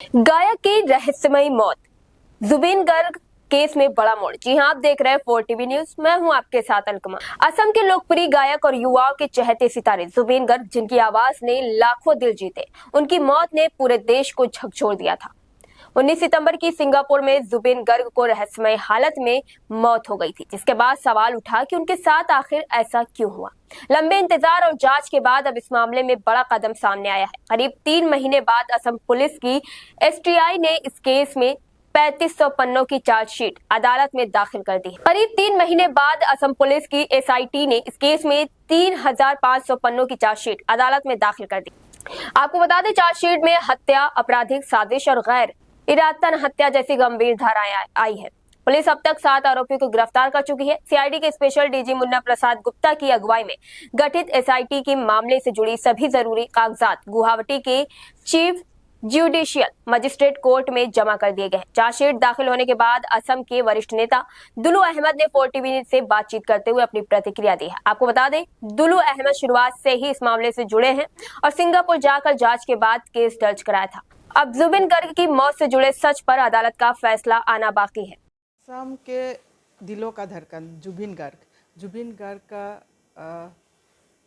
गायक की रहस्यमयी मौत, जुबिन गर्ग केस में बड़ा मोड़। जी हां, आप देख रहे हैं 4 टीवी न्यूज। मैं हूं आपके साथ अलकमा। असम के लोकप्रिय गायक और युवाओं के चहेते सितारे जुबिन गर्ग, जिनकी आवाज ने लाखों दिल जीते, उनकी मौत ने पूरे देश को झकझोर दिया था। 19 सितंबर की सिंगापुर में जुबिन गर्ग को रहस्यमय हालत में मौत हो गई थी, जिसके बाद सवाल उठा कि उनके साथ आखिर ऐसा क्यों हुआ। लंबे इंतजार और जांच के बाद अब इस मामले में बड़ा कदम सामने आया है। करीब 3 महीने बाद असम पुलिस की एसटीआई ने इस केस में 3500 पन्नों की चार्जशीट अदालत में दाखिल कर दी है। करीब 3 महीने बाद असम पुलिस की एसआईटी ने इस केस में 3500 पन्नों की चार्जशीट अदालत में दाखिल कर दी। आपको बता दें, चार्जशीट में हत्या, आपराधिक साजिश और गैर इरादतन हत्या जैसी गंभीर धाराएं आई है। पुलिस अब तक 7 आरोपियों को गिरफ्तार कर चुकी है। सीआईडी के स्पेशल डीजी मुन्ना प्रसाद गुप्ता की अगुवाई में गठित एसआईटी की मामले से जुड़ी सभी जरूरी कागजात गुवाहाटी के चीफ ज्यूडिशियल मजिस्ट्रेट कोर्ट में जमा कर दिए गए। चार्जशीट दाखिल होने के बाद असम के वरिष्ठ नेता दुलू अहमद ने 4 टीवी से बातचीत करते हुए अपनी प्रतिक्रिया दी है। आपको बता दें, दुलू अहमद शुरुआत से ही इस मामले से जुड़े हैं और सिंगापुर जाकर जांच के बाद केस दर्ज कराया था। अब जुबिन गर्ग की मौत से जुड़े सच पर अदालत का फैसला आना बाकी है। असम के दिलों का धड़कन जुबिन गर्ग का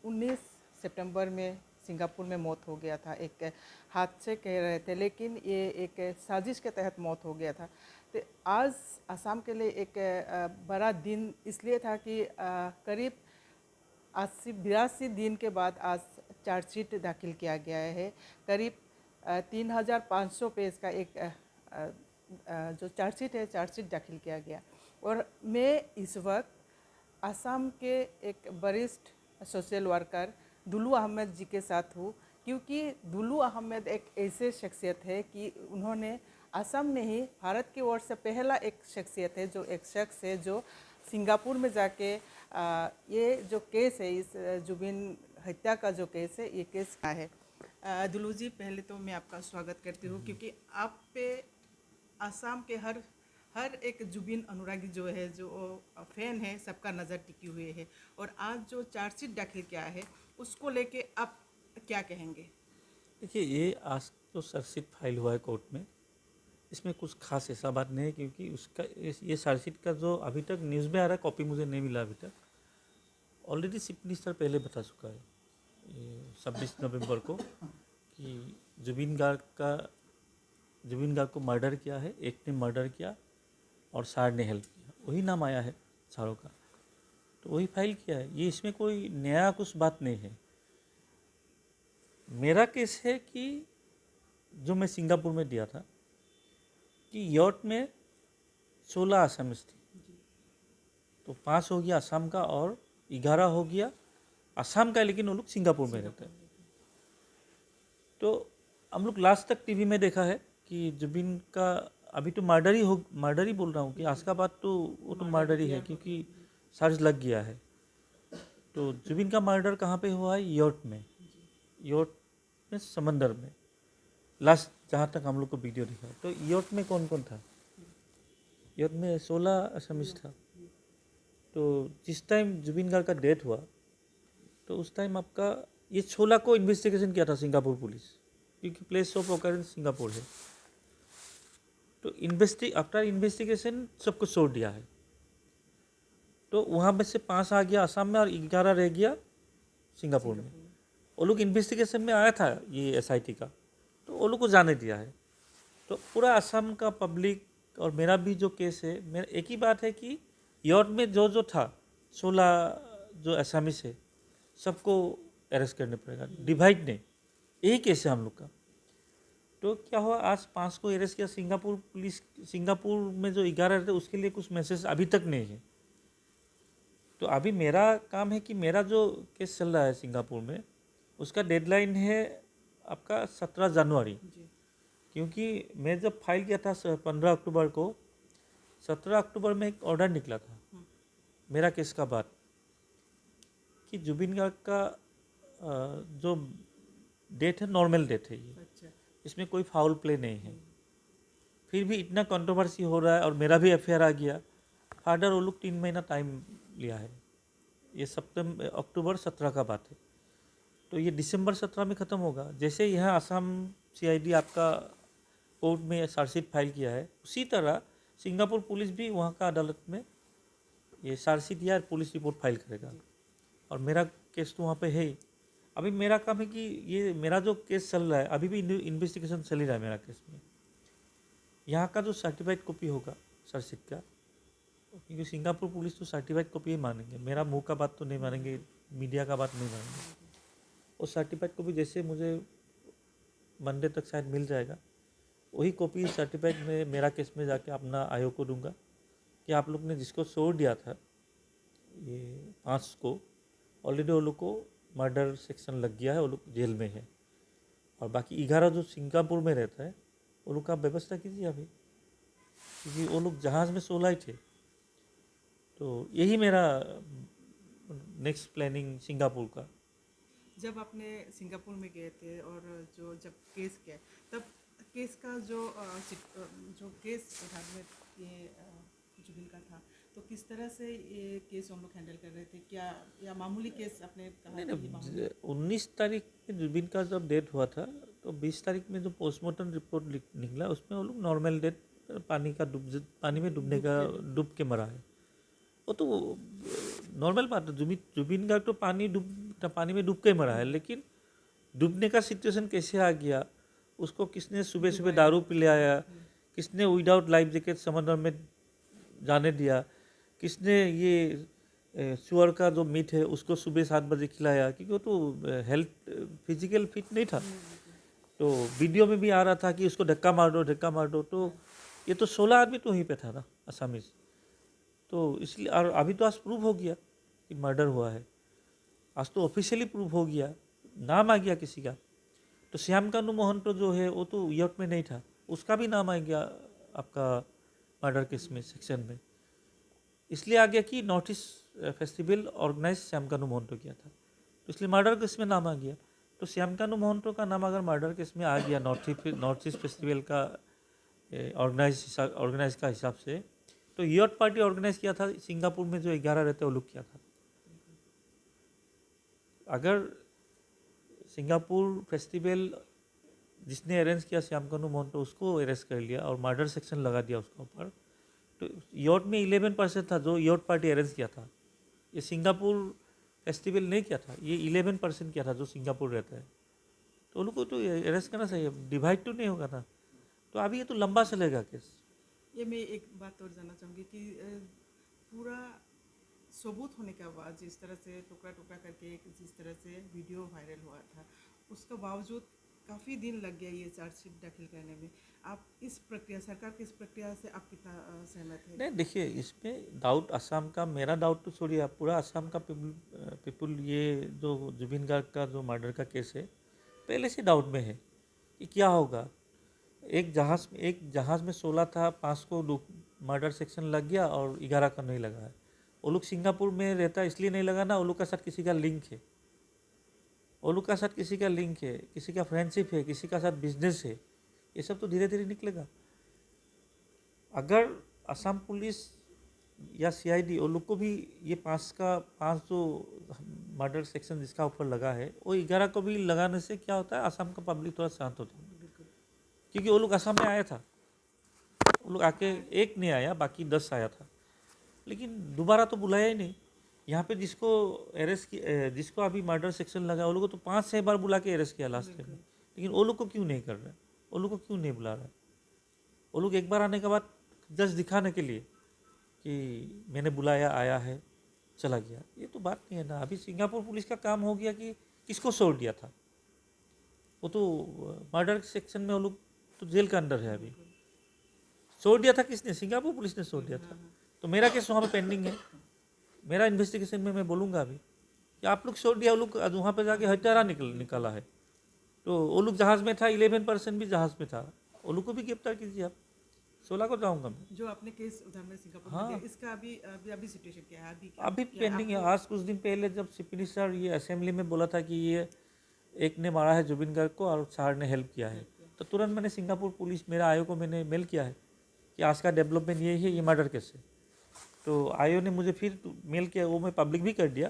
19 सितंबर में सिंगापुर में मौत हो गया था। एक हादसे कह रहे थे, लेकिन ये एक साजिश के तहत मौत हो गया था। तो आज असम के लिए एक बड़ा दिन इसलिए था कि करीब 82 दिन के बाद आज चार्जशीट दाखिल किया गया है। करीब 3500 पेज का एक जो चार्जशीट दाखिल किया गया। और मैं इस वक्त असम के एक वरिष्ठ सोशल वर्कर दुलू अहमद जी के साथ हूँ, क्योंकि दुलू अहमद एक ऐसे शख्सियत है कि उन्होंने असम में ही भारत की ओर से पहला एक शख्सियत है, जो एक शख्स है जो सिंगापुर में जाके ये जो केस है, इस जुबिन हत्या का जो केस है, ये केस का है। दुलू जी, पहले तो मैं आपका स्वागत करती हूँ, क्योंकि आप पे असम के हर एक जुबिन अनुरागी जो है, जो फैन है, सबका नज़र टिकी हुई है। और आज जो चार्जशीट दाखिल किया है, उसको लेके आप क्या कहेंगे? देखिए, ये आज जो चार्जशीट फाइल हुआ है कोर्ट में, इसमें कुछ खास ऐसा बात नहीं है, क्योंकि उसका ये चार्जशीट का जो अभी तक न्यूज़ में आ रहा है, कॉपी मुझे नहीं मिला अभी तक। ऑलरेडी चीफ मिनिस्टर पहले बता चुका है, ये 26 नवंबर को, कि जुबिन गार्ग को मर्डर किया है, एक ने मर्डर किया और 4 ने हेल्प किया। वही नाम आया है चारों का, तो वही फाइल किया है। ये इसमें कोई नया कुछ बात नहीं है। मेरा केस है कि जो मैं सिंगापुर में दिया था कि यॉट में 16 आसामीज थी, तो 5 हो गया असम का और 11 हो गया असम का, लेकिन वो लोग सिंगापुर में रहते हैं। तो हम लोग लास्ट तक टीवी में देखा है कि जुबिन का अभी तो मर्डर ही बोल रहा हूँ, कि आज का बात तो वो तो मर्डर ही है, क्योंकि चार्ज लग गया है। तो जुबिन का मर्डर कहाँ पे हुआ है? यॉट में समंदर में, लास्ट जहाँ तक हम लोग को वीडियो दिखा। तो यॉट में कौन कौन था? यॉट में 16 असमीज था। तो जिस टाइम जुबिन गार्ग का डेथ हुआ, तो उस टाइम आपका ये 16 को इन्वेस्टिगेशन किया था सिंगापुर पुलिस, क्योंकि प्लेस ऑफ ऑकरेंस सिंगापुर है। तो आफ्टर इन्वेस्टिगेशन सबको छोड़ दिया है। तो वहाँ में से 5 आ गया असम में और 11 रह गया सिंगापुर में। वो लोग इन्वेस्टिगेशन में आया था ये एसआईटी का, तो वो लोग को जाने दिया है। तो पूरा असम का पब्लिक और मेरा भी जो केस है, मेरा एक ही बात है कि यॉट में जो था 16 जो असामीस है, सबको अरेस्ट करने पड़ेगा, डिवाइड नहीं। यही केस है हम लोग का। तो क्या हुआ, आज 5 को अरेस्ट किया सिंगापुर पुलिस। सिंगापुर में जो 11 रहते उसके लिए कुछ मैसेज अभी तक नहीं है। तो अभी मेरा काम है कि मेरा जो केस चल रहा है सिंगापुर में, उसका डेडलाइन है आपका 17 जनवरी, क्योंकि मैं जब फाइल किया था 15 अक्टूबर को, 17 अक्टूबर में एक ऑर्डर निकला था मेरा केस का बाद, कि जुबिन गार्ग का जो डेथ है नॉर्मल डेथ है ये। अच्छा। इसमें कोई फाउल प्ले नहीं है। फिर भी इतना कंट्रोवर्सी हो रहा है और मेरा भी एफआईआर आ गया। फादर वो लोग 3 महीना टाइम लिया है। ये अक्टूबर 17 का बात है, तो ये दिसंबर 17 में ख़त्म होगा। जैसे यहाँ असम सीआईडी आपका कोर्ट में चार्जशीट फाइल किया है, उसी तरह सिंगापुर पुलिस भी वहाँ का अदालत में ये चार्जशीट या पुलिस रिपोर्ट फाइल करेगा। और मेरा केस तो वहाँ पे है ही। अभी मेरा काम है कि ये मेरा जो केस चल रहा है, अभी भी इन्वेस्टिगेशन चल ही रहा है मेरा केस में। यहाँ का जो सर्टिफाइड कॉपी होगा चार्जशीट का, क्योंकि सिंगापुर पुलिस तो सर्टिफाइड कॉपी ही मानेंगे, मेरा मुंह का बात तो नहीं मानेंगे, मीडिया का बात नहीं मानेंगे। और सर्टिफाइड कॉपी जैसे मुझे मंडे तक शायद मिल जाएगा, वही कॉपी सर्टिफाइड में मेरा केस में जाके अपना आयोग को दूंगा कि आप लोग ने जिसको छोड़ दिया था ये 5 को, ऑलरेडी वो लोग को मर्डर सेक्शन लग गया है, वो लोग जेल में है। और बाकी 11 जो सिंगापुर में रहता है वो लोग का व्यवस्था कीजिए अभी, क्योंकि वो लोग जहाज़ में 16 ही थे। तो यही मेरा नेक्स्ट प्लानिंग सिंगापुर का। जब आपने सिंगापुर में गए थे और जब केस किया, तब केस का जो केस उधार में ये जुबिन का था, तो किस तरह से ये केस हम लोग हैंडल कर रहे थे? क्या या मामूली केस आपने कहा? नहीं, 19 तारीख में जुबिन का जब डेथ हुआ था, तो 20 तारीख में जो पोस्टमार्टम रिपोर्ट निकला उसमें वो लोग नॉर्मल डेथ, पानी में डूब के मरा है। वो तो नॉर्मल बात है, जुबिन गार्ग तो पानी में डूब के मरा है। लेकिन डूबने का सिचुएशन कैसे आ गया, उसको किसने सुबह सुबह दारू पिलाया, किसने विदाउट लाइफ जैकेट समंदर में जाने दिया, किसने ये सुअर का जो मीट है उसको सुबह 7 बजे खिलाया, क्योंकि वो तो हेल्थ फिजिकल फिट नहीं था। तो वीडियो में भी आ रहा था कि उसको धक्का मार दो। तो ये तो 16 आदमी तो वहीं पे था ना, असामीज। तो इसलिए, और अभी तो आज प्रूव हो गया कि मर्डर हुआ है, आज तो ऑफिशियली प्रूव हो गया, नाम आ गया किसी का। तो श्यामकानू मोहंतो जो है वो तो यॉट में नहीं था, उसका भी नाम आ गया आपका मर्डर केस में सेक्शन में। इसलिए आ गया कि north east festival organise श्यामकानू Mohanto किया था, तो इसलिए मर्डर केस में नाम आ गया। तो श्यामकानू मोहंतो का नाम अगर मर्डर केस में आ गया नॉर्थ ईस्ट फेस्टिवल का ऑर्गेनाइज का हिसाब से, तो यॉट पार्टी ऑर्गेनाइज किया था सिंगापुर में, जो 11 रहते वो लोग किया था। अगर सिंगापुर फेस्टिवल जिसने अरेंज किया श्यामकानू मोहंतो, उसको अरेस्ट कर लिया और मर्डर सेक्शन लगा दिया उसके ऊपर, तो यॉट में 11% था जो यॉट पार्टी अरेंज किया था। ये सिंगापुर फेस्टिवल नहीं किया था, ये 11% किया था जो सिंगापुर रहता है। तो उन लोग को तो अरेस्ट करना चाहिए, डिवाइड तो नहीं होगा ना। तो अभी ये तो लंबा चलेगा केस। ये मैं एक बात और जानना चाहूँगी कि पूरा सबूत होने के बाद, जिस तरह से टुकड़ा टुकड़ा करके जिस तरह से वीडियो वायरल हुआ था, उसके बावजूद काफ़ी दिन लग गया ये चार्जशीट दाखिल करने में। आप इस प्रक्रिया, सरकार की इस प्रक्रिया से आप कितना सहमत हैं? नहीं, देखिए, इसमें डाउट असम का, मेरा डाउट तो छोड़िए, आप पूरा असम का पीपुल ये जो जुबिन गार्ग का जो मर्डर का केस है, पहले से डाउट में है कि क्या होगा। एक जहाज़ में 16 था, 5 को मर्डर सेक्शन लग गया और 11 का नहीं लगा है। वो लोग सिंगापुर में रहता इसलिए नहीं लगा ना, वो लोग का साथ किसी का लिंक है, वो लोग का साथ किसी का लिंक है, किसी का फ्रेंडशिप है, किसी का साथ बिजनेस है। ये सब तो धीरे धीरे निकलेगा। अगर असम पुलिस या CID वो लोग को भी ये 5 जो मर्डर सेक्शन जिसका ऊपर लगा है, वो 11 को भी लगाने से क्या होता है, असम का पब्लिक थोड़ा शांत होता है। क्योंकि वो लोग असम में आया था, वो लोग आके एक नहीं आया, बाकी 10 आया था, लेकिन दोबारा तो बुलाया ही नहीं। यहाँ पे जिसको अभी मर्डर सेक्शन लगा, वो लोग को तो 5-6 बार बुला के अरेस्ट किया लास्ट टाइम में, लेकिन वो लोग को क्यों नहीं कर रहे, वो लोग को क्यों नहीं बुला रहा? वो लोग एक बार आने के बाद जस्ट दिखाने के लिए कि मैंने बुलाया, आया है, चला गया, ये तो बात नहीं है ना। अभी सिंगापुर पुलिस का काम हो गया कि किसको छोड़ दिया था, वो तो मर्डर सेक्शन में वो लोग तो जेल के अंदर है। अभी छोड़ दिया था किसने? सिंगापुर पुलिस ने छोड़ दिया था। तो मेरा केस वहाँ पे पेंडिंग है, मेरा इन्वेस्टिगेशन में मैं बोलूँगा अभी कि आप लोग छोड़ दिया, वो लोग वहाँ पे जाके हत्यारा निकाला है। तो वो लोग जहाज़ में था, 11% भी जहाज़ में था, वो लोग को भी गिरफ्तार कीजिए आप। 16 को जाऊँगा मैं। जो आपने केस उधर में सिंगापुर हाँ, में दिया, इसका अभी सिचुएशन क्या है? अभी पेंडिंग है। आज कुछ दिन पहले जब CP मिनिस्टर ये असेंबली में बोला था कि ये एक ने मारा है जुबिन गार्ग को और 4 ने हेल्प किया है, तो तुरंत मैंने सिंगापुर पुलिस, मेरा आयोग को मैंने मेल किया है कि आज का डेवलपमेंट ये है, ये मर्डर केस है। तो आयोग ने मुझे फिर मेल किया, वो मैं पब्लिक भी कर दिया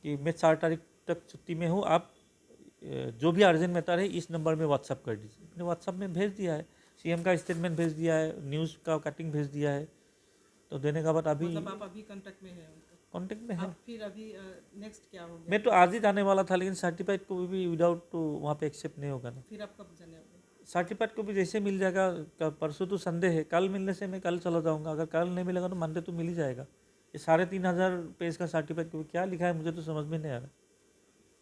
कि मैं 4 तारीख तक छुट्टी में हूँ, आप जो भी अर्जेंट मैटर है इस नंबर में व्हाट्सअप कर दीजिए। मैंने व्हाट्सअप में भेज दिया है। सीएम का स्टेटमेंट भेज दिया है, न्यूज़ का कटिंग भेज दिया है। तो देने का बाद अभी मतलब आप अभी कांटेक्ट में हैं उनका? कांटेक्ट में है। अब फिर अभी नेक्स्ट क्या हो गया? मैं तो आज ही जाने वाला था, लेकिन सर्टिफाइड को भी विदाउट तो वहाँ पे एक्सेप्ट नहीं होगा ना। फिर आप कब जाने वाले? सर्टिफाइड को भी जैसे मिल जाएगा, परसों तो संडे है, कल मिलने से मैं कल चला जाऊँगा। अगर कल नहीं मिलेगा तो मंडे तो मिल ही जाएगा। ये 3,500 पेज का सर्टिफाइड को क्या लिखा है मुझे तो समझ में नहीं आ रहा।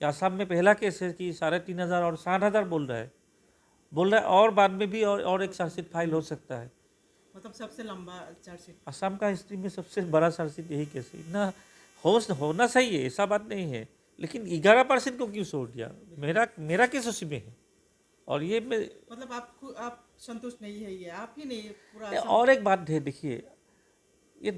ये आसाम में पहला केस है कि 3,500 और 7,000 बोल रहा है और बाद में भी और एक चार्जशीट फाइल हो सकता है। मतलब सबसे लंबा चार्जशीट असम का हिस्ट्री में सबसे बड़ा चार्जशीट यही केस है। इतना होना चाहिए, ऐसा बात नहीं है, लेकिन 11% को क्यों छोड़ दिया? मेरा केस उसी में है। और ये मतलब आप संतुष्ट नहीं है, ये आप ही नहीं पूरा और एक बात है, देखिए ये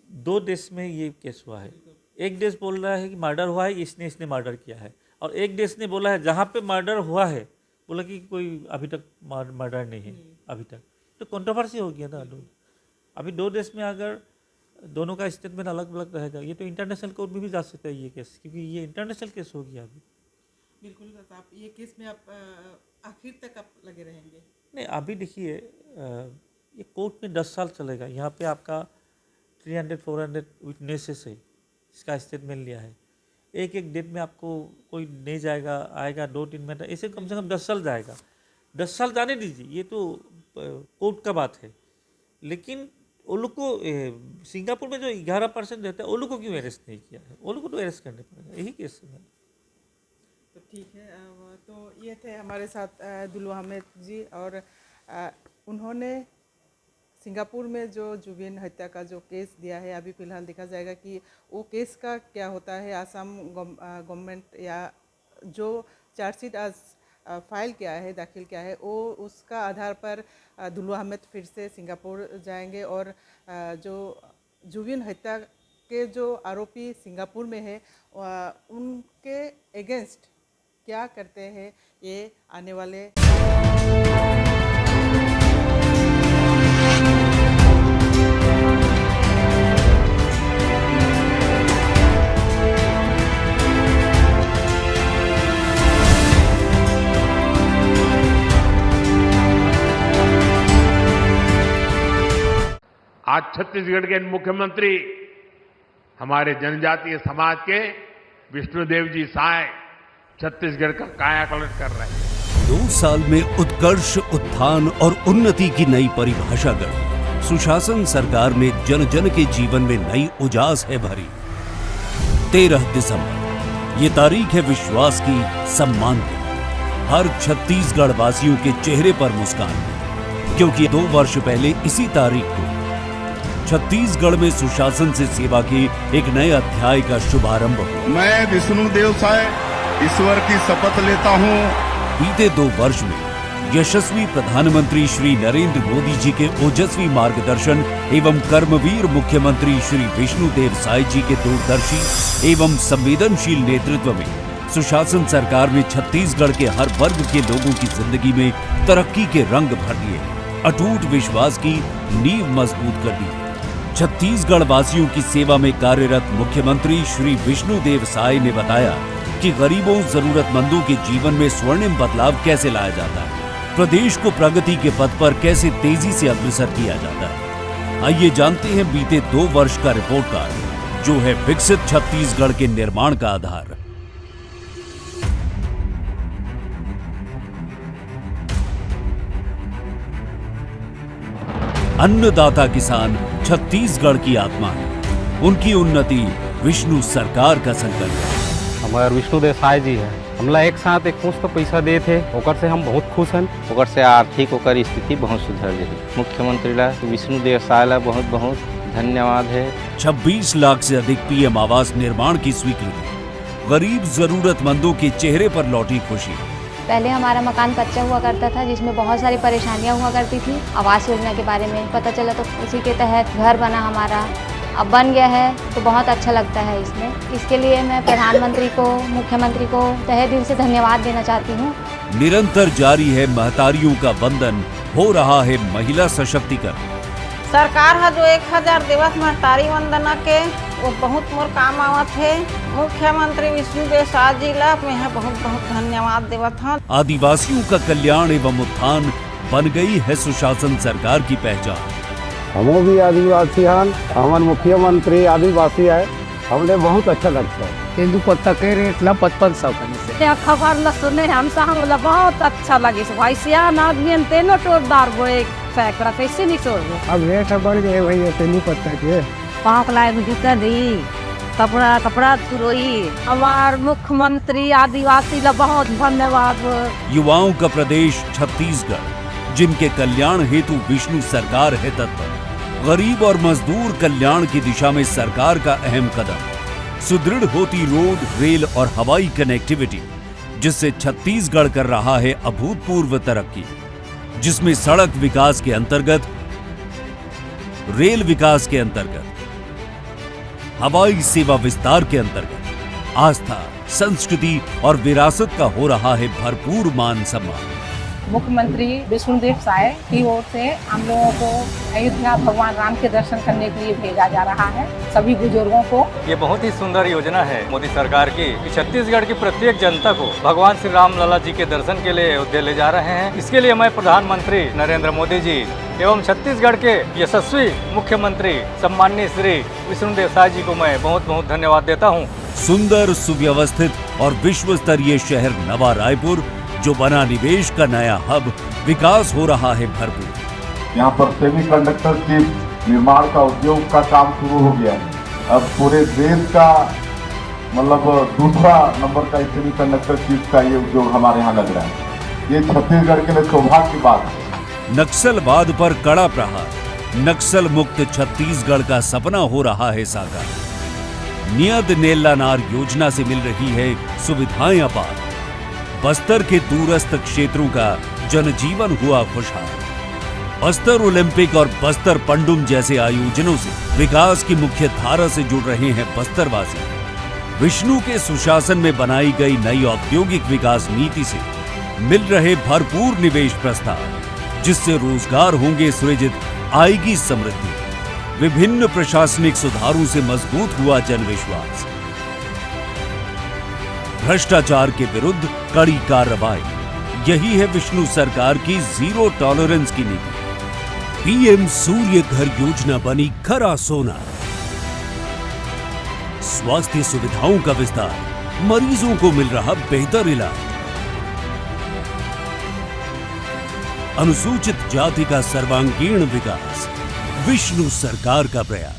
2 देश में ये केस हुआ है। एक देश बोल रहा है कि मर्डर हुआ है, इसने मर्डर किया है, और एक देश ने बोला है जहाँ पे मर्डर हुआ है बोला कि कोई अभी तक मर्डर नहीं है अभी तक। तो कंट्रोवर्सी हो गया ना। अभी 2 देश में अगर दोनों का स्टेटमेंट अलग अलग रहेगा, ये तो इंटरनेशनल कोर्ट में भी जा सकता है ये केस, क्योंकि ये इंटरनेशनल केस हो गया अभी। बिल्कुल। आप ये केस में आप आखिर तक आप लगे रहेंगे? नहीं, अभी देखिए ये कोर्ट में 10 साल चलेगा। यहाँ पे आपका 300-400 विटनेसेस है, इसका स्टेटमेंट लिया है। एक डेट में आपको कोई नहीं जाएगा, आएगा 2-3 महीना, ऐसे कम से कम 10 साल जाएगा। 10 साल जाने दीजिए, ये तो कोर्ट का बात है। लेकिन वो लोग को सिंगापुर में जो 11% रहता है, वो लोग को क्यों अरेस्ट नहीं किया है? वो लोग को तो अरेस्ट करने पड़ेगा, यही केस है। तो ठीक है, तो ये थे हमारे साथ दुलू अहमद जी, और उन्होंने सिंगापुर में जो जुबिन हत्या का जो केस दिया है, अभी फ़िलहाल देखा जाएगा कि वो केस का क्या होता है। आसाम गवर्नमेंट या जो चार्जशीट आज फाइल किया है, दाखिल किया है, वो उसका आधार पर दुलू अहमद फिर से सिंगापुर जाएंगे, और जो जुबिन हत्या के जो आरोपी सिंगापुर में है उनके अगेंस्ट क्या करते हैं ये आने वाले आज छत्तीसगढ़ के मुख्यमंत्री हमारे जनजातीय समाज के विष्णुदेव जी साय छत्तीसगढ़ का कायाकल्प कर रहे हैं। 2 साल में उत्कर्ष, उत्थान और उन्नति की नई परिभाषा गढ़ी। सुशासन सरकार में जन जन के जीवन में नई उजास है भरी। 13 दिसंबर ये तारीख है विश्वास की, सम्मान की। हर छत्तीसगढ़ वासियों के चेहरे पर मुस्कान, क्योंकि 2 वर्ष पहले इसी तारीख को छत्तीसगढ़ में सुशासन से सेवा के एक नए अध्याय का शुभारंभ हुआ। मैं विष्णुदेव साय ईश्वर की शपथ लेता हूँ। बीते 2 वर्ष में यशस्वी प्रधानमंत्री श्री नरेंद्र मोदी जी के ओजस्वी मार्गदर्शन एवं कर्मवीर मुख्यमंत्री श्री विष्णुदेव साय जी के दूरदर्शी एवं संवेदनशील नेतृत्व में सुशासन सरकार ने छत्तीसगढ़ के हर वर्ग के लोगों की जिंदगी में तरक्की के रंग भर दिए, अटूट विश्वास की नींव मजबूत कर दी। छत्तीसगढ़ वासियों की सेवा में कार्यरत मुख्यमंत्री श्री विष्णुदेव साय ने बताया कि गरीबों, जरूरतमंदों के जीवन में स्वर्णिम बदलाव कैसे लाया जाता है, प्रदेश को प्रगति के पथ पर कैसे तेजी से अग्रसर किया जाता है। आइए जानते हैं बीते 2 वर्ष का रिपोर्ट कार्ड, जो है विकसित छत्तीसगढ़ के निर्माण का आधार। अन्नदाता किसान छत्तीसगढ़ की आत्मा है, उनकी उन्नति विष्णु सरकार का संकल्प है। हमारे विष्णुदेव साय जी है, हमला एक साथ एक मुश्त पैसा दे थे, ओकर से हम बहुत खुश हैं। ओकर से आर्थिक ओकर स्थिति बहुत सुधर गई। मुख्यमंत्री ला विष्णुदेव साय ला बहुत बहुत धन्यवाद है। 26 लाख से अधिक पीएम आवास निर्माण की स्वीकृति, गरीब जरूरतमंदों के चेहरे पर लौटी खुशी। पहले हमारा मकान कच्चा हुआ करता था, जिसमें बहुत सारी परेशानियां हुआ करती थी। आवास योजना के बारे में पता चला तो उसी के तहत घर बना हमारा, अब बन गया है तो बहुत अच्छा लगता है इसमें। इसके लिए मैं प्रधानमंत्री को, मुख्यमंत्री को तहे दिल से धन्यवाद देना चाहती हूँ। निरंतर जारी है महतारियों का वंदन, हो रहा है महिला सशक्तिकरण। सरकार है जो 1000 दिवस महतारी वंदना के वो बहुत मोर काम आवत है। मुख्यमंत्री विष्णुदेव साय जी ला मैं बहुत बहुत धन्यवाद देवत हूँ। आदिवासियों का कल्याण एवं उत्थान बन गई है सुशासन सरकार की पहचान। हम भी आदिवासी हैं, हमारे मुख्यमंत्री आदिवासी है, हमने बहुत अच्छा लगता है। तेंदु पत्ता के रेट ला 5500 से खबर ल सुने हम सांगला बहुत अच्छा लगे भाई सियान आदमी तेनो टोरदार गोए सैकड़ा कैसे नहीं छोड़ अब रेट बढ़ गए भैया तेंदु पत्ता के। 5 लाख जूता दी कपड़ा तुरोई हमार मुख्यमंत्री आदिवासी ला बहुत धन्यवाद। युवाओं का प्रदेश छत्तीसगढ़, जिनके कल्याण हेतु विष्णु सरकार है तत्पर। गरीब और मजदूर कल्याण की दिशा में सरकार का अहम कदम। सुदृढ़ होती रोड, रेल और हवाई कनेक्टिविटी, जिससे छत्तीसगढ़ कर रहा है अभूतपूर्व तरक्की, जिसमें सड़क विकास के अंतर्गत, रेल विकास के अंतर्गत, हवाई सेवा विस्तार के अंतर्गत आस्था, संस्कृति और विरासत का हो रहा है भरपूर मान सम्मान। मुख्यमंत्री विष्णुदेव साय की ओर से हम लोगों को अयोध्या भगवान राम के दर्शन करने के लिए भेजा जा रहा है। सभी बुजुर्गों को ये बहुत ही सुंदर योजना है मोदी सरकार की कि छत्तीसगढ़ की प्रत्येक जनता को भगवान श्री राम लला जी के दर्शन के लिए अयोध्या ले जा रहे हैं। इसके लिए मैं प्रधानमंत्री नरेंद्र मोदी जी एवं छत्तीसगढ़ के यशस्वी मुख्यमंत्री सम्माननीय श्री विष्णुदेव साय जी को मैं बहुत बहुत धन्यवाद देता हूँ। सुंदर, सुव्यवस्थित और विश्व स्तरीय शहर नवा रायपुर, जो बना निवेश का नया हब, विकास हो रहा है भरपूर। यहाँ पर सेमीकंडक्टर चिप निर्माण का उद्योग का काम शुरू हो गया है। अब पूरे देश का मतलब दूसरा नंबर का सेमीकंडक्टर चिप का ये उद्योग हमारे यहाँ लग रहा है। ये छत्तीसगढ़ के लिए सौभाग्य की बात है। नक्सलवाद पर कड़ा प्रहार, नक्सल मुक्त छत्तीसगढ़ का सपना हो रहा है साकार। नियत नेल्लानार योजना से मिल रही है सुविधाएं अपार। बस्तर के दूरस्थ क्षेत्रों का जनजीवन हुआ खुशहाल। बस्तर ओलंपिक और बस्तर पंडुम जैसे आयोजनों से विकास की मुख्य धारा से जुड़ रहे हैं बस्तरवासी। विष्णु के सुशासन में बनाई गई नई औद्योगिक विकास नीति से मिल रहे भरपूर निवेश प्रस्ताव, जिससे रोजगार होंगे सृजित, आएगी समृद्धि। विभिन्न प्रशासनिक सुधारों से मजबूत हुआ जनविश्वास। भ्रष्टाचार के विरुद्ध कड़ी कार्रवाई, यही है विष्णु सरकार की जीरो टॉलरेंस की नीति। पीएम सूर्य घर योजना बनी खरा सोना। स्वास्थ्य सुविधाओं का विस्तार, मरीजों को मिल रहा बेहतर इलाज। अनुसूचित जाति का सर्वांगीण विकास, विष्णु सरकार का प्रयास।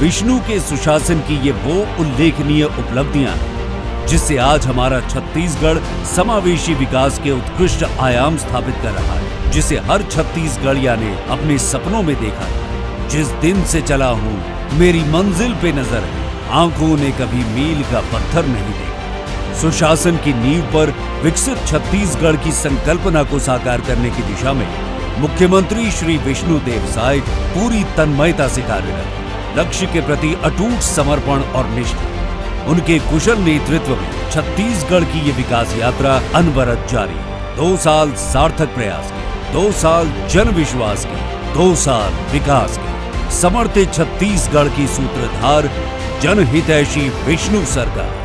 विष्णु के सुशासन की ये वो उल्लेखनीय उपलब्धियां हैं, जिससे आज हमारा छत्तीसगढ़ समावेशी विकास के उत्कृष्ट आयाम स्थापित कर रहा है, जिसे हर छत्तीसगढ़िया ने अपने सपनों में देखा है। जिस दिन से चला हूं, मेरी मंजिल पे नजर है, आंखों ने कभी मील का पत्थर नहीं देखा। सुशासन की नींव पर विकसित छत्तीसगढ़ की संकल्पना को साकार करने की दिशा में मुख्यमंत्री श्री विष्णुदेव साय पूरी तन्मयता से कार्यरत। लक्ष्य के प्रति अटूट समर्पण और निष्ठा, उनके कुशल नेतृत्व में छत्तीसगढ़ की ये विकास यात्रा अनवरत जारी। 2 साल सार्थक प्रयास के, 2 साल जन विश्वास के, 2 साल विकास के। समर्थित छत्तीसगढ़ की सूत्रधार जनहितैषी विष्णु सरकार।